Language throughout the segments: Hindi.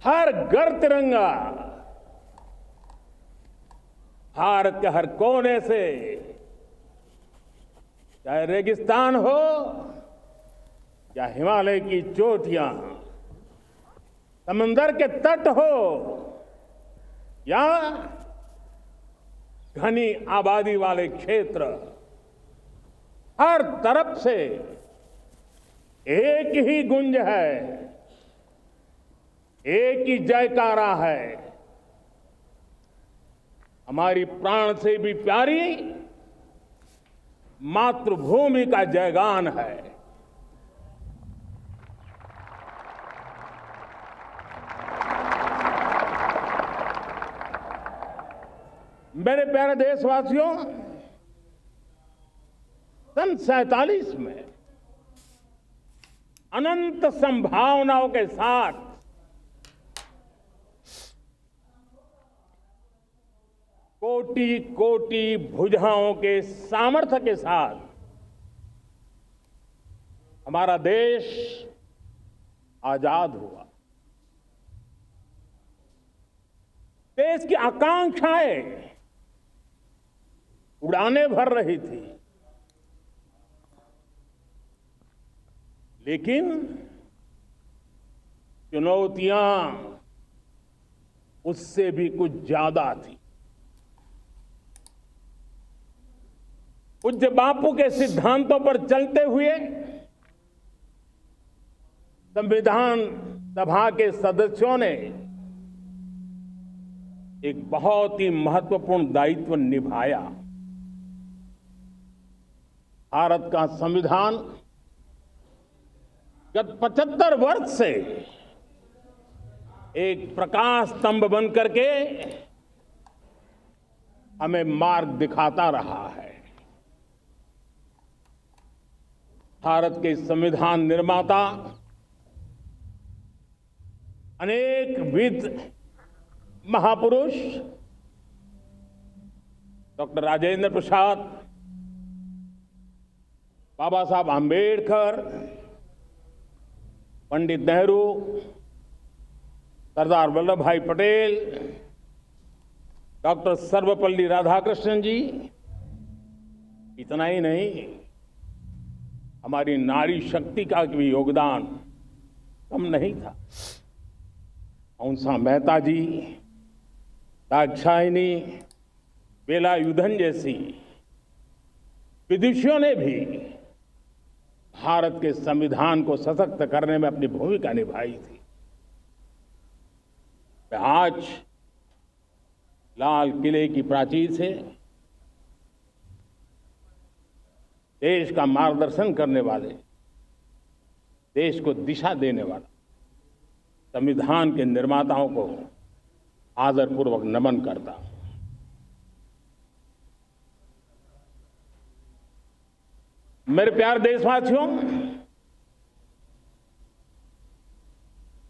हर घर तिरंगा, भारत के हर कोने से, चाहे रेगिस्तान हो या हिमालय की चोटियां, समंदर के तट हो या घनी आबादी वाले क्षेत्र, हर तरफ से एक ही गुंज है, एक ही जयकारा है। हमारी प्राण से भी प्यारी मातृभूमि का जयगान है। मेरे प्यारे देशवासियों, सन 47 में अनंत संभावनाओं के साथ कोटि कोटि भुजाओं के सामर्थ्य के साथ हमारा देश आजाद हुआ। देश की आकांक्षाएं उड़ाने भर रही थी, लेकिन चुनौतियां उससे भी कुछ ज्यादा थी। पूज्य बापू के सिद्धांतों पर चलते हुए संविधान सभा के सदस्यों ने एक बहुत ही महत्वपूर्ण दायित्व निभाया। भारत का संविधान गत 75 वर्ष से एक प्रकाश स्तंभ बन करके हमें मार्ग दिखाता रहा है। भारत के संविधान निर्माता अनेक विद महापुरुष डॉक्टर राजेंद्र प्रसाद, बाबा साहब आंबेडकर, पंडित नेहरू, सरदार वल्लभ भाई पटेल, डॉक्टर सर्वपल्ली राधाकृष्णन जी, इतना ही नहीं, हमारी नारी शक्ति का भी योगदान कम नहीं था। हंसा मेहता जी, दाक्षायणी, वेलायुधन जैसी विदुषियों ने भी भारत के संविधान को सशक्त करने में अपनी भूमिका निभाई थी। मैं आज लाल किले की प्राचीर से देश का मार्गदर्शन करने वाले, देश को दिशा देने वाला संविधान के निर्माताओं को आदरपूर्वक नमन करता हूं। मेरे प्यारे देशवासियों,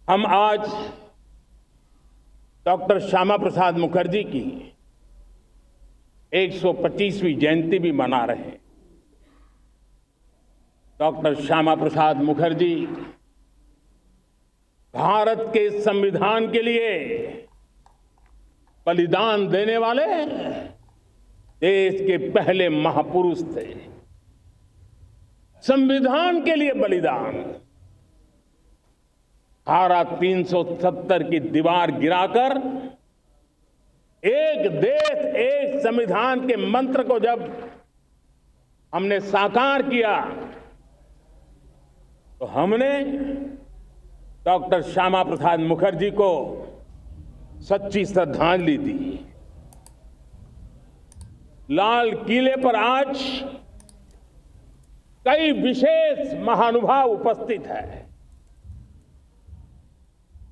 हम आज डॉक्टर श्यामा प्रसाद मुखर्जी की 125वीं जयंती भी मना रहे हैं। डॉक्टर श्यामा प्रसाद मुखर्जी भारत के संविधान के लिए बलिदान देने वाले देश के पहले महापुरुष थे। संविधान के लिए बलिदान, धारा 370 की दीवार गिराकर एक देश एक संविधान के मंत्र को जब हमने साकार किया तो हमने डॉक्टर श्यामा प्रसाद मुखर्जी को सच्ची श्रद्धांजलि दी। लाल किले पर आज कई विशेष महानुभाव उपस्थित हैं।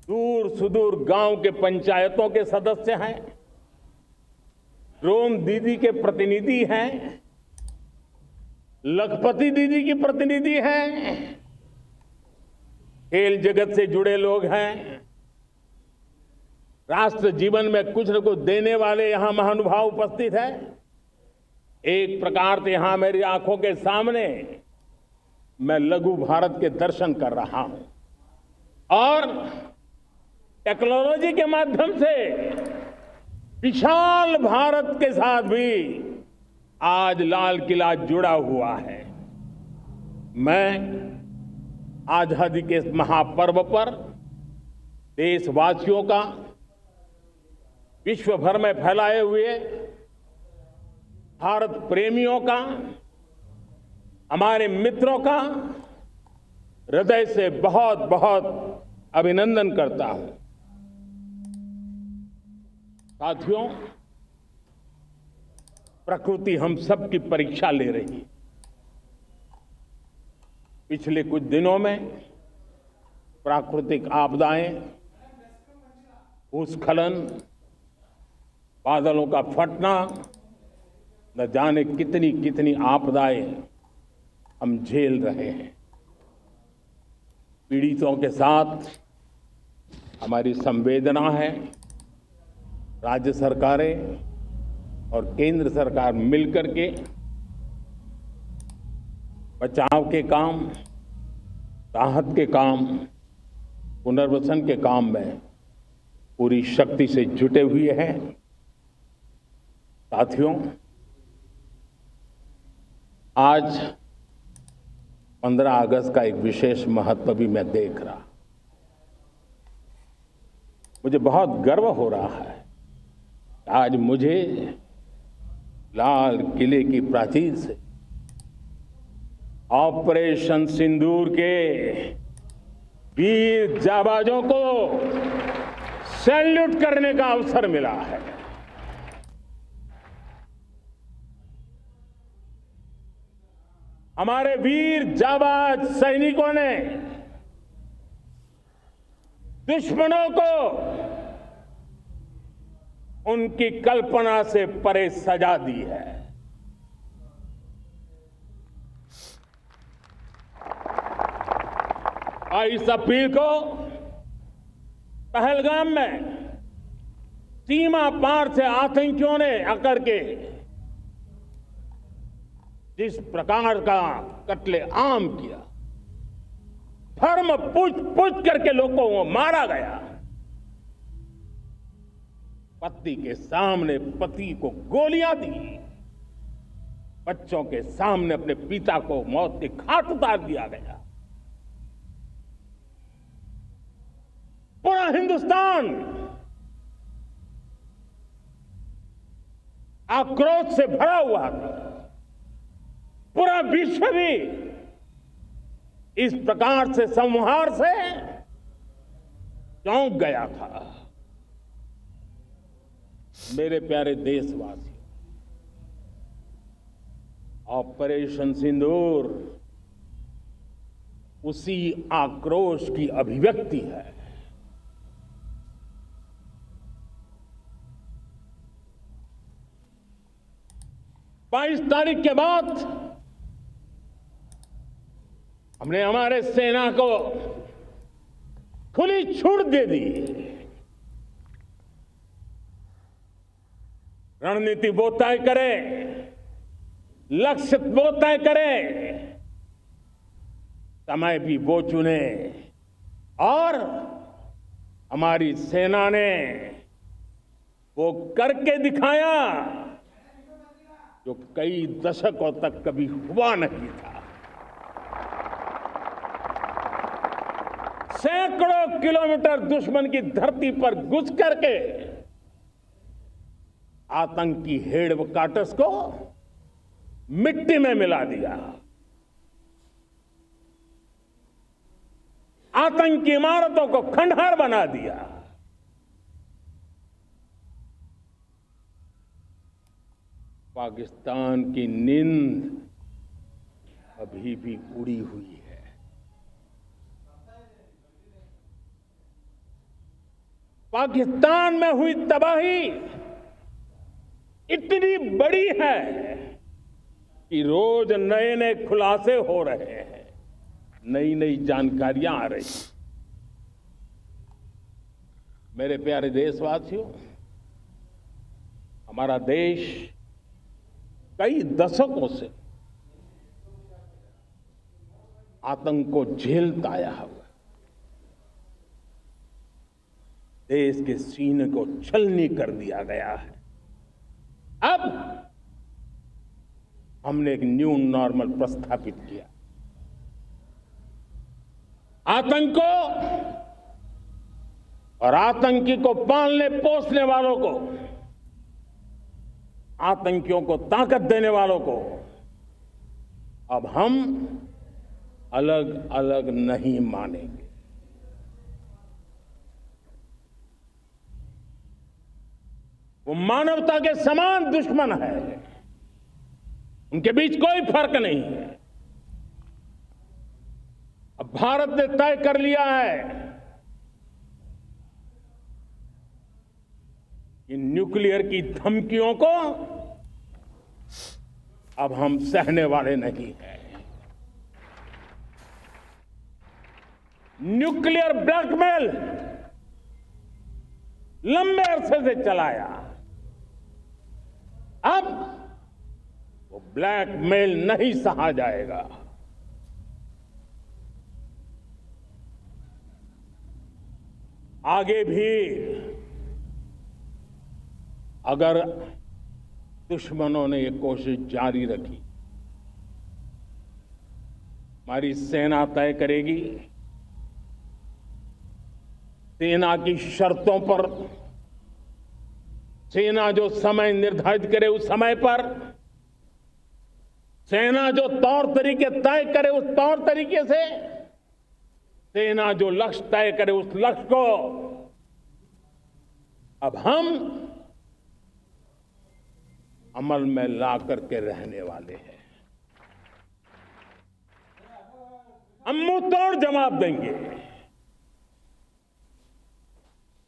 दूर सुदूर गांव के पंचायतों के सदस्य हैं, रोम दीदी के प्रतिनिधि हैं, लखपति दीदी की प्रतिनिधि हैं, खेल जगत से जुड़े लोग हैं, राष्ट्र जीवन में कुछ न कुछ देने वाले यहां महानुभाव उपस्थित हैं। एक प्रकार से यहां मेरी आंखों के सामने मैं लघु भारत के दर्शन कर रहा हूं और टेक्नोलॉजी के माध्यम से विशाल भारत के साथ भी आज लाल किला जुड़ा हुआ है। मैं आजादी के इस महापर्व पर देशवासियों का, विश्व भर में फैलाए हुए भारत प्रेमियों का, हमारे मित्रों का हृदय से बहुत बहुत अभिनंदन करता हूं। साथियों, प्रकृति हम सब की परीक्षा ले रही है। पिछले कुछ दिनों में प्राकृतिक आपदाएं, भूस्खलन, बादलों का फटना, न जाने कितनी कितनी आपदाएं हम झेल रहे हैं। पीड़ितों के साथ हमारी संवेदना है। राज्य सरकारें और केंद्र सरकार मिलकर के बचाव के काम, राहत के काम, पुनर्वसन के काम में पूरी शक्ति से जुटे हुए हैं। साथियों, आज 15 अगस्त का एक विशेष महत्व भी मैं देख रहा। मुझे बहुत गर्व हो रहा है। आज मुझे लाल किले की प्राचीर से ऑपरेशन सिंदूर के वीर जाबाजों को सैल्यूट करने का अवसर मिला है। हमारे वीर जाबाज सैनिकों ने दुश्मनों को उनकी कल्पना से परे सजा दी है। 22 अप्रैल को पहलगाम में सीमा पार से आतंकियों ने आकर के जिस प्रकार का कत्ले आम किया, धर्म पूछ करके लोगों को मारा गया। पत्नी के सामने पति को गोलियां दी, बच्चों के सामने अपने पिता को मौत के घाट उतार दिया गया। पूरा हिंदुस्तान आक्रोश से भरा हुआ था। पूरा विश्व भी इस प्रकार से संहार से चौंक गया था। मेरे प्यारे देशवासी, ऑपरेशन सिंदूर उसी आक्रोश की अभिव्यक्ति है। बाईस तारीख के बाद हमने हमारे सेना को खुली छूट दे दी। रणनीति वो तय करे, लक्ष्य वो तय करे, समय भी वो चुने, और हमारी सेना ने वो करके दिखाया जो कई दशकों तक कभी हुआ नहीं था। सैकड़ों किलोमीटर दुश्मन की धरती पर घुस करके आतंकी हेडक्वार्टर्स को मिट्टी में मिला दिया। आतंकी इमारतों को खंडहर बना दिया। पाकिस्तान की नींद अभी भी उड़ी हुई है। पाकिस्तान में हुई तबाही इतनी बड़ी है कि रोज नए नए खुलासे हो रहे हैं, नई नई जानकारियां आ रही। मेरे प्यारे देशवासियों, हमारा देश कई दशकों से आतंक को झेलता आया हुआ। देश के सीने को छलनी कर दिया गया है। अब हमने एक न्यू नॉर्मल प्रस्थापित किया। आतंक को और आतंकी को पालने पोसने वालों को, आतंकियों को ताकत देने वालों को अब हम अलग अलग नहीं मानेंगे। वो मानवता के समान दुश्मन है, उनके बीच कोई फर्क नहीं है। अब भारत ने तय कर लिया है कि न्यूक्लियर की धमकियों को अब हम सहने वाले नहीं हैं। न्यूक्लियर ब्लैकमेल लंबे अरसे से चलाया, अब वो ब्लैकमेल नहीं सहा जाएगा। आगे भी अगर दुश्मनों ने ये कोशिश जारी रखी, हमारी सेना तय करेगी, सेना की शर्तों पर, सेना जो समय निर्धारित करे उस समय पर, सेना जो तौर तरीके तय करे उस तौर तरीके से, सेना जो लक्ष्य तय करे उस लक्ष्य को अब हम अमल में ला करके रहने वाले हैं। हम मुंह तोड़ जवाब देंगे।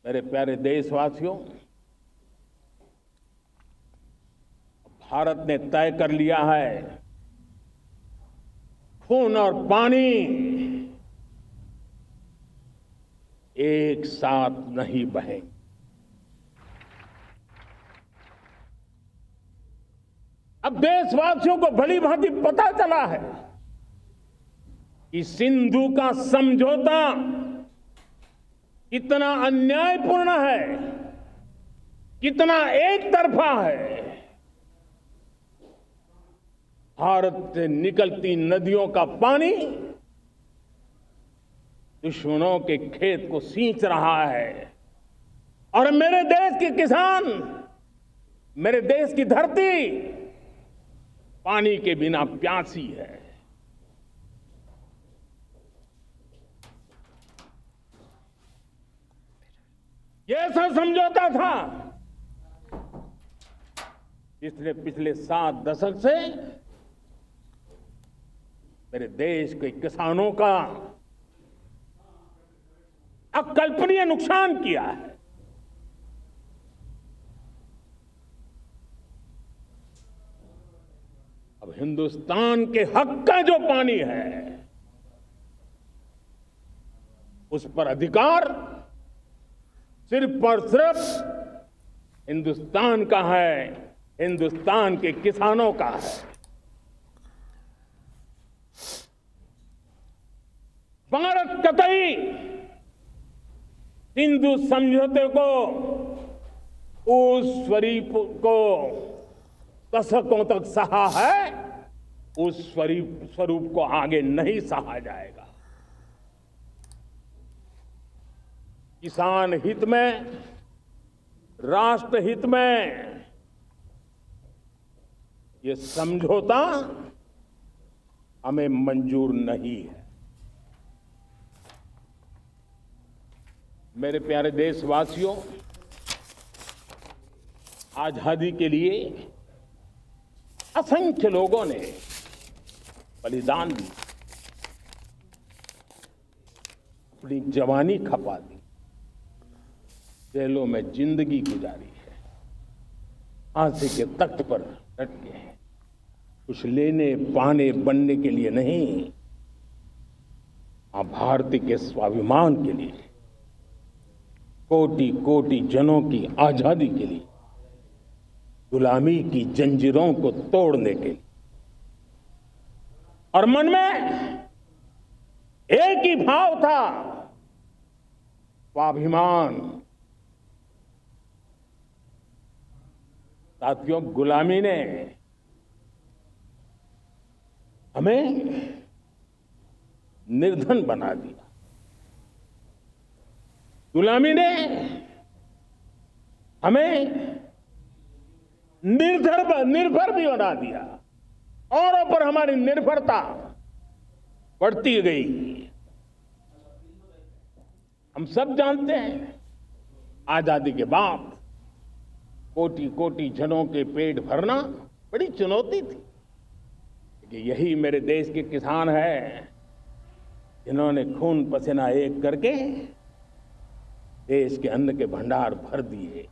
मेरे प्यारे देशवासियों, भारत ने तय कर लिया है, खून और पानी एक साथ नहीं बहेंगे। अब देशवासियों को भली भांति पता चला है कि सिंधु का समझौता कितना अन्यायपूर्ण है, कितना एक तरफा है। भारत से निकलती नदियों का पानी दुश्मनों के खेत को सींच रहा है और मेरे देश के किसान, मेरे देश की धरती पानी के बिना प्यासी है। ये ऐसा समझौता था जिसने पिछले 7 दशक से मेरे देश के किसानों का अकल्पनीय नुकसान किया है। अब हिंदुस्तान के हक का जो पानी है उस पर अधिकार सिर्फ और सिर्फ हिंदुस्तान का है, हिंदुस्तान के किसानों का है। भारत कतई सिंधु समझौते को, उस स्वरूप को दशकों तक सहा है, उस स्वरूप को आगे नहीं सहा जाएगा। किसान हित में, राष्ट्र हित में ये समझौता हमें मंजूर नहीं है। मेरे प्यारे देशवासियों, आजादी के लिए असंख्य लोगों ने बलिदान दी, अपनी जवानी खपा दी, जेलों में जिंदगी गुजारी है, फांसी के तख्त पर डटे हैं। कुछ लेने पाने बनने के लिए नहीं, भारतीय के स्वाभिमान के लिए, कोटि कोटि जनों की आजादी के लिए, गुलामी की जंजीरों को तोड़ने के लिए। और मन में एक ही भाव था, स्वाभिमान, साथियों, गुलामी ने हमें निर्धन बना दिया। गुलामी ने हमें निर्भर भी बना दिया। औरों पर हमारी निर्भरता बढ़ती गई। हम सब जानते हैं, आजादी के बाद कोटि कोटि जनों के पेट भरना बड़ी चुनौती थी। कि यही मेरे देश के किसान हैं जिन्होंने खून पसीना एक करके देश के अन्न के भंडार भर दिए।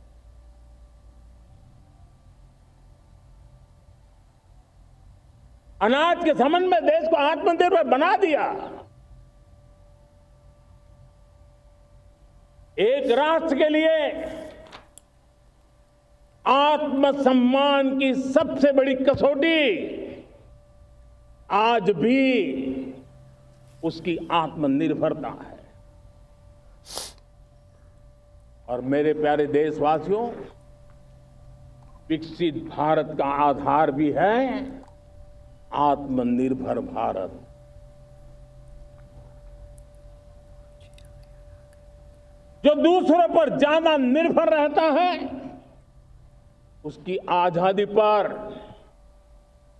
अनाज के संबंध में देश को आत्मनिर्भर बना दिया। एक राष्ट्र के लिए आत्मसम्मान की सबसे बड़ी कसौटी आज भी उसकी आत्मनिर्भरता है। और मेरे प्यारे देशवासियों, विकसित भारत का आधार भी है आत्मनिर्भर भारत। जो दूसरों पर ज्यादा निर्भर रहता है उसकी आजादी पर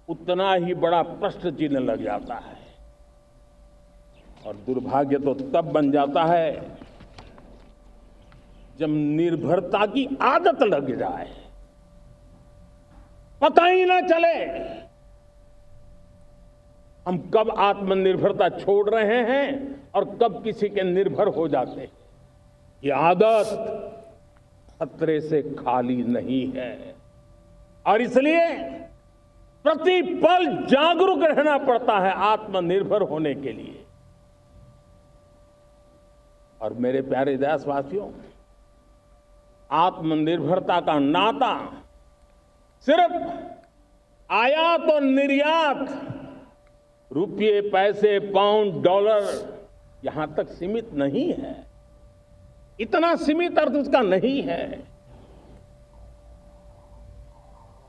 उतना ही बड़ा प्रश्न चिन्ह लग जाता है। और दुर्भाग्य तो तब बन जाता है जब निर्भरता की आदत लग जाए, पता ही ना चले हम कब आत्मनिर्भरता छोड़ रहे हैं और कब किसी के निर्भर हो जाते हैं। ये आदत खतरे से खाली नहीं है और इसलिए प्रति पल जागरूक रहना पड़ता है आत्मनिर्भर होने के लिए। और मेरे प्यारे देशवासियों, आत्मनिर्भरता का नाता सिर्फ आयात और निर्यात, रुपये, पैसे, पाउंड, डॉलर यहां तक सीमित नहीं है। इतना सीमित अर्थ उसका नहीं है।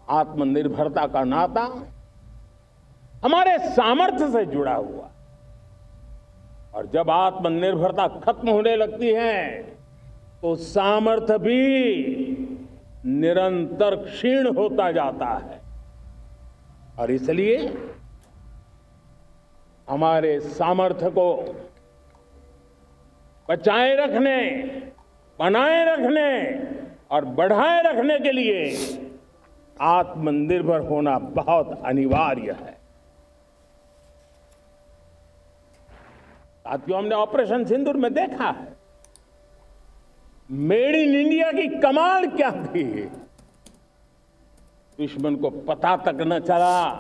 आत्मनिर्भरता का नाता हमारे सामर्थ्य से जुड़ा हुआ। और जब आत्मनिर्भरता खत्म होने लगती है तो सामर्थ्य भी निरंतर क्षीण होता जाता है। और इसलिए हमारे सामर्थ्य को बचाए रखने, बनाए रखने और बढ़ाए रखने के लिए आत्मनिर्भर होना बहुत अनिवार्य है। साथियों, हमने ऑपरेशन सिंदूर में देखा है मेड इन इंडिया की कमाल क्या थी। दुश्मन को पता तक न चला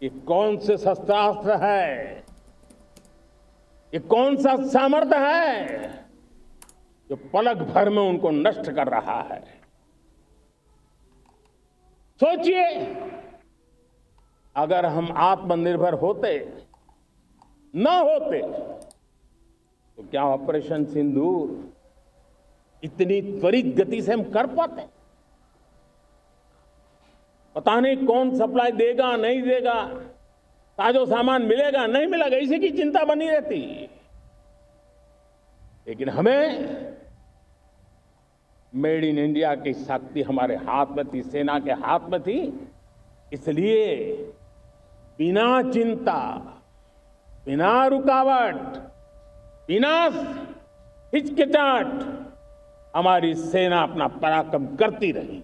कि कौन से शस्त्रास्त्र है, ये कौन सा सामर्थ्य है जो पलक भर में उनको नष्ट कर रहा है। सोचिए, अगर हम आत्मनिर्भर होते न होते तो क्या ऑपरेशन सिंदूर इतनी त्वरित गति से हम कर पाते? पता नहीं कौन सप्लाई देगा, नहीं देगा, ताजो सामान मिलेगा, नहीं मिलेगा, इसी की चिंता बनी रहती। लेकिन हमें मेड इन इंडिया की शक्ति हमारे हाथ में थी, सेना के हाथ में थी। इसलिए बिना चिंता, बिना रुकावट, बिना हिचकिचाहट हमारी सेना अपना पराक्रम करती रही।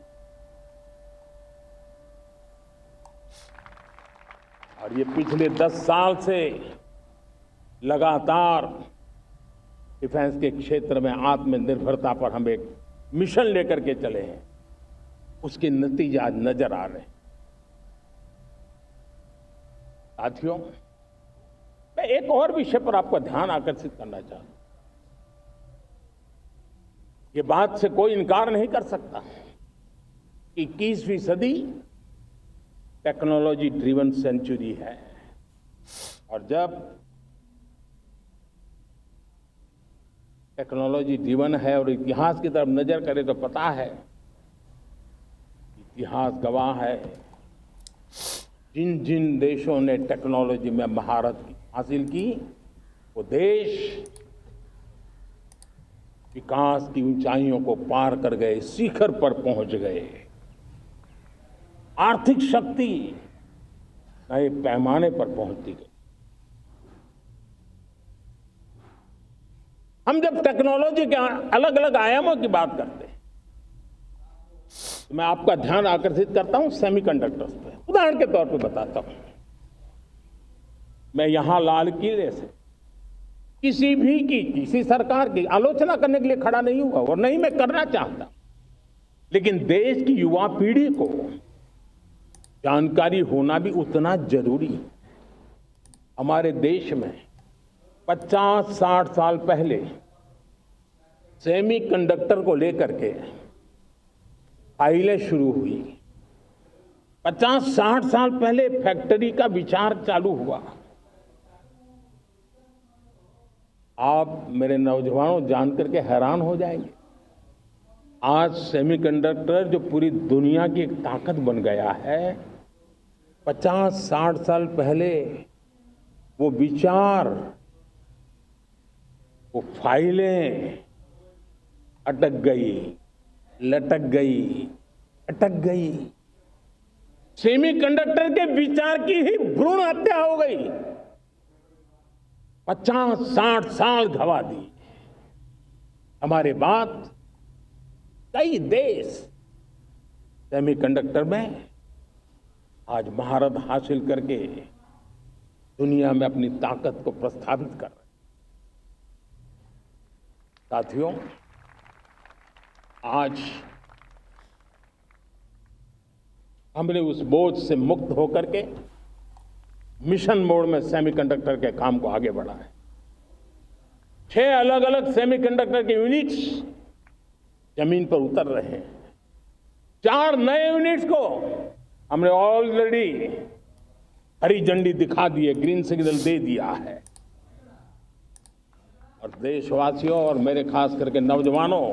और ये पिछले 10 साल से लगातार डिफेंस के क्षेत्र में आत्मनिर्भरता पर हम एक मिशन लेकर के चले हैं, उसके नतीजे आज नजर आ रहे हैं। साथियों, मैं एक और विषय पर आपका ध्यान आकर्षित करना चाहता हूं। ये बात से कोई इनकार नहीं कर सकता कि 21वीं सदी टेक्नोलॉजी ड्रिवन सेंचुरी है। और जब टेक्नोलॉजी ड्रिवन है और इतिहास की तरफ नजर करें तो पता है कि इतिहास गवाह है, जिन जिन देशों ने टेक्नोलॉजी में महारत हासिल की, वो देश विकास की ऊंचाइयों को पार कर गए, शिखर पर पहुंच गए। आर्थिक शक्ति नए पैमाने पर पहुंचती गई। हम जब टेक्नोलॉजी के अलग अलग आयामों की बात करते हैं, तो मैं आपका ध्यान आकर्षित करता हूं सेमीकंडक्टर्स पे। उदाहरण के तौर पे बताता हूं, मैं यहां लाल किले से किसी सरकार की आलोचना करने के लिए खड़ा नहीं हुआ और नहीं मैं करना चाहता, लेकिन देश की युवा पीढ़ी को जानकारी होना भी उतना जरूरी है। हमारे देश में 50-60 साल पहले सेमीकंडक्टर को लेकर के फाइलें शुरू हुई। 50-60 साल पहले फैक्ट्री का विचार चालू हुआ। आप मेरे नौजवानों जानकर के हैरान हो जाएंगे, आज सेमीकंडक्टर जो पूरी दुनिया की एक ताकत बन गया है, 50-60 साल पहले वो विचार, वो फाइलें अटक गई, लटक गई, अटक गई। सेमीकंडक्टर के विचार की ही भ्रूण हत्या हो गई। 50-60 साल गवा दी। हमारे बाद कई देश सेमीकंडक्टर में आज महारत हासिल करके दुनिया में अपनी ताकत को प्रस्थापित कर रहे हैं। साथियों, आज हमने उस बोझ से मुक्त होकर के मिशन मोड में सेमीकंडक्टर के काम को आगे बढ़ा है। 6 अलग अलग सेमीकंडक्टर के यूनिट्स जमीन पर उतर रहे हैं। 4 नए यूनिट्स को हमने ऑलरेडी हरी झंडी दिखा दी है, ग्रीन सिग्नल दे दिया है। और देशवासियों और मेरे खास करके नौजवानों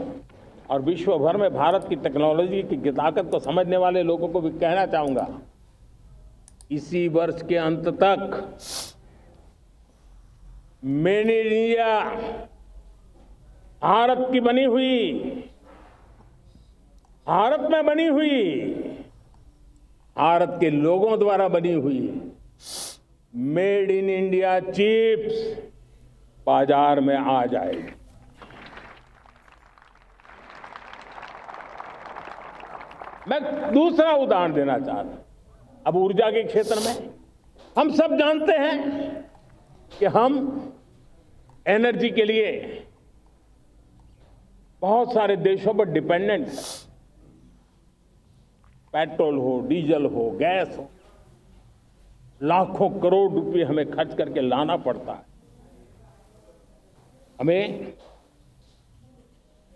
और विश्व भर में भारत की टेक्नोलॉजी की ताकत को समझने वाले लोगों को भी कहना चाहूंगा, इसी वर्ष के अंत तक मेड इन इंडिया, भारत की बनी हुई, भारत में बनी हुई, भारत के लोगों द्वारा बनी हुई मेड इन इंडिया चिप्स बाजार में आ जाएगी। मैं दूसरा उदाहरण देना चाहता हूं। अब ऊर्जा के क्षेत्र में हम सब जानते हैं कि हम एनर्जी के लिए बहुत सारे देशों पर डिपेंडेंट हैं। पेट्रोल हो, डीजल हो, गैस हो, लाखों करोड़ रुपए हमें खर्च करके लाना पड़ता है। हमें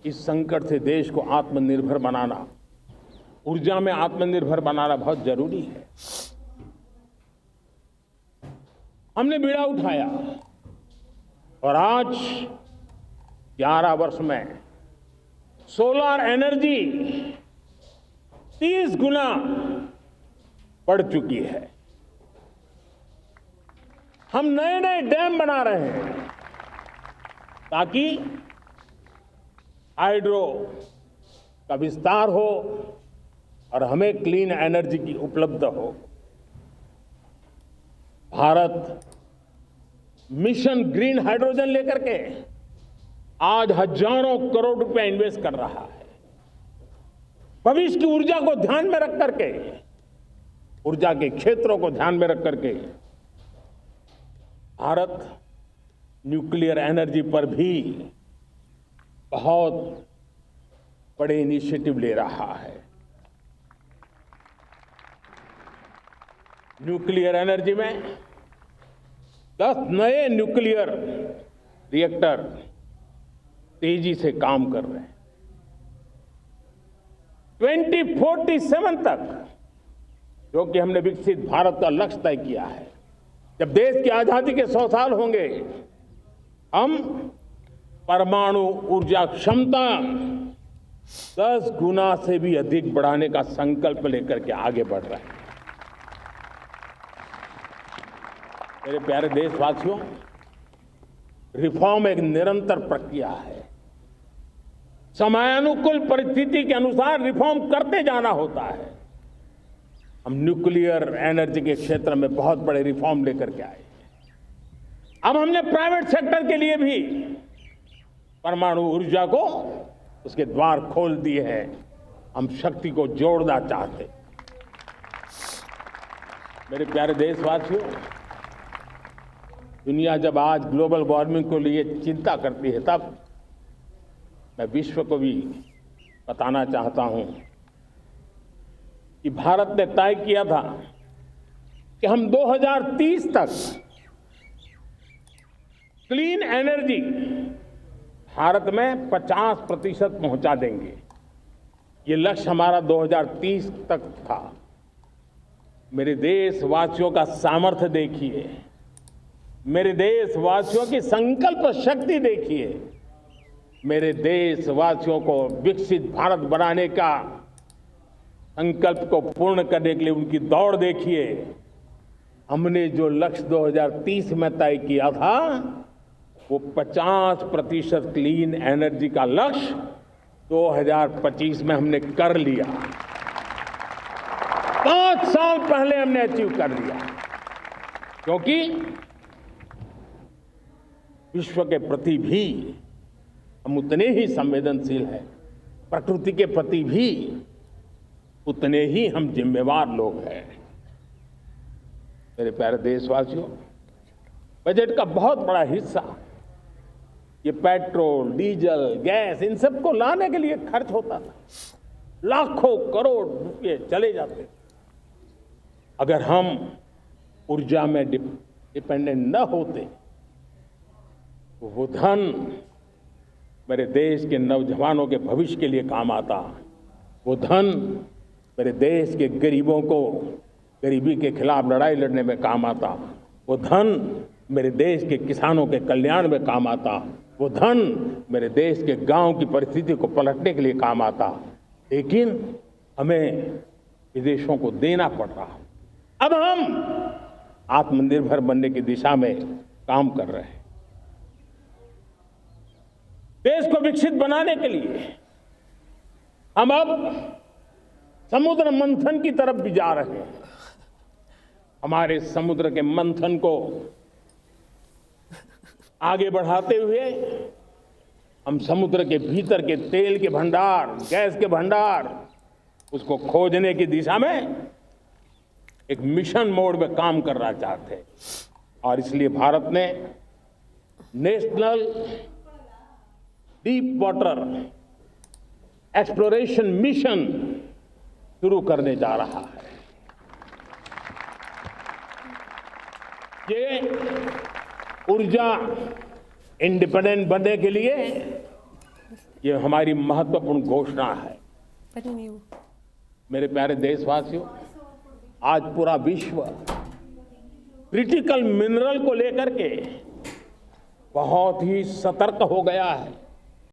इस संकट से देश को आत्मनिर्भर बनाना, ऊर्जा में आत्मनिर्भर बनाना बहुत जरूरी है। हमने बीड़ा उठाया और आज 11 वर्ष में सोलर एनर्जी 30 गुना बढ़ चुकी है। हम नए नए डैम बना रहे हैं ताकि हाइड्रो का विस्तार हो और हमें क्लीन एनर्जी की उपलब्ध हो। भारत मिशन ग्रीन हाइड्रोजन लेकर के आज हजारों करोड़ रुपए इन्वेस्ट कर रहा है। भविष्य की ऊर्जा को ध्यान में रख करके, ऊर्जा के क्षेत्रों को ध्यान में रख करके भारत न्यूक्लियर एनर्जी पर भी बहुत बड़े इनिशिएटिव ले रहा है। न्यूक्लियर एनर्जी में 10 नए न्यूक्लियर रिएक्टर तेजी से काम कर रहे हैं। 2047 तक, जो कि हमने विकसित भारत का लक्ष्य तय किया है, जब देश की आजादी के 100 साल होंगे, हम परमाणु ऊर्जा क्षमता 10 गुना से भी अधिक बढ़ाने का संकल्प लेकर के आगे बढ़ रहे हैं। मेरे प्यारे देशवासियों, रिफॉर्म एक निरंतर प्रक्रिया है। समयानुकूल परिस्थिति के अनुसार रिफॉर्म करते जाना होता है। हम न्यूक्लियर एनर्जी के क्षेत्र में बहुत बड़े रिफॉर्म लेकर के आए। अब हमने प्राइवेट सेक्टर के लिए भी परमाणु ऊर्जा को उसके द्वार खोल दिए हैं। हम शक्ति को जोड़ना चाहते। मेरे प्यारे देशवासियों, दुनिया जब आज ग्लोबल वार्मिंग को लिए चिंता करती है, तब मैं विश्व को भी बताना चाहता हूं कि भारत ने तय किया था कि हम 2030 तक क्लीन एनर्जी भारत में 50% पहुंचा देंगे। ये लक्ष्य हमारा 2030 तक था। मेरे देशवासियों का सामर्थ्य देखिए, मेरे देशवासियों की संकल्प शक्ति देखिए, मेरे देशवासियों को विकसित भारत बनाने का संकल्प को पूर्ण करने के लिए उनकी दौड़ देखिए। हमने जो लक्ष्य 2030 में तय किया था, वो 50% क्लीन एनर्जी का लक्ष्य 2025 में हमने कर लिया। 5 साल पहले हमने अचीव कर लिया, क्योंकि विश्व के प्रति भी हम उतने ही संवेदनशील हैं, प्रकृति के प्रति भी उतने ही हम जिम्मेवार लोग हैं। मेरे प्यारे देशवासियों, बजट का बहुत बड़ा हिस्सा ये पेट्रोल, डीजल, गैस, इन सब को लाने के लिए खर्च होता था। लाखों करोड़ रुपए चले जाते। अगर हम ऊर्जा में डिपेंडेंट न होते तो वो धन मेरे देश के नौजवानों के भविष्य के लिए काम आता। वो धन मेरे देश के गरीबों को गरीबी के खिलाफ लड़ाई लड़ने में काम आता। वो धन मेरे देश के किसानों के कल्याण में काम आता। वो धन मेरे देश के गांव की परिस्थिति को पलटने के लिए काम आता। लेकिन हमें विदेशों को देना पड़ रहा। अब हम आत्मनिर्भर बनने की दिशा में काम कर रहे हैं। देश को विकसित बनाने के लिए हम अब समुद्र मंथन की तरफ भी जा रहे हैं। हमारे समुद्र के मंथन को आगे बढ़ाते हुए हम समुद्र के भीतर के तेल के भंडार, गैस के भंडार, उसको खोजने की दिशा में एक मिशन मोड में काम करना चाहते हैं। और इसलिए भारत ने national deep water exploration mission शुरू करने जा रहा है। ये ऊर्जा इंडिपेंडेंट बनने के लिए ये हमारी महत्वपूर्ण घोषणा है। मेरे प्यारे देशवासियों, आज पूरा विश्व क्रिटिकल मिनरल को लेकर के बहुत ही सतर्क हो गया है।